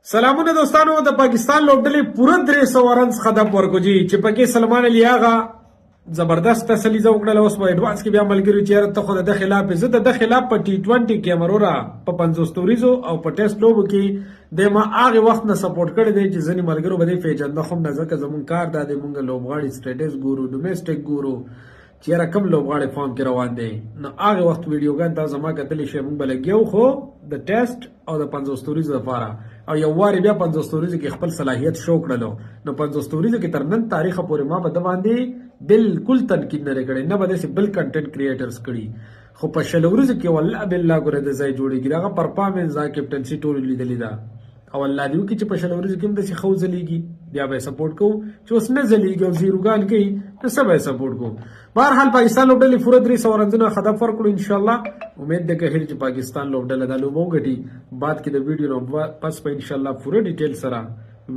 سلامونه دوستانو د پاکستان لوبډلې پوره 300 رنز خدمت ورکو جی چې پکې سلمان علي آغا زبردست تسلی زو کړل. اوس په ایڈوانس کې بیا ملګری چیرې ته خو د خلاف زه د خلاف په ټي 20 کې مرورا په 50 ستوریزو او په ټیسټ لوب کې د ما هغه وخت نه سپورټ کړی دی چې ځنی ملګرو بده پیژند خو نه ځکه زمون کار د مونږ لوبغاړي سټیټس ګورو ډومېسټک ګورو چیرې کم لوبغاړي فارم کې روان دي نو هغه وخت ویډیوګان دا زما کتلې شی مونږ بلګیو خو د ټیسټ او د 50 ستوریزو لپاره او یو واری بیا 50 ستوریزو کې خپل صلاحیت شو کړلو نو 50 ستوریزو کې تر نن تاریخ پورې ما بده باندې بالکل تنقید نه کړي نه بده بل کنټینټ کریئټرز کړي خو په شلورز کې والله بالله ګره د ځای جوړیږي دا پرفارمنس دا کیپټنسي ټول لیدلې دا او الله دې وکړي چې په شلورز کې هم د خو ځلېږي بیا به سپورټ کوو چې اوس نه ځلېږي او زیروګان کوي نو سبا سپورټ کوو. بهرحال پاکستان لوبډلې پوره 300 رنزونه هدف ورکړو ان شاء الله. امید ده چې پاکستان لوبډله د لوبو غټي بعد کې د ویډیو نو پس په ان شاء الله پوره ډیټیل سره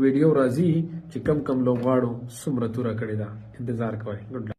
ویډیو راځي چې کم کم لوبغاړو سمره توره کړی دا انتظار کوئ. ګډ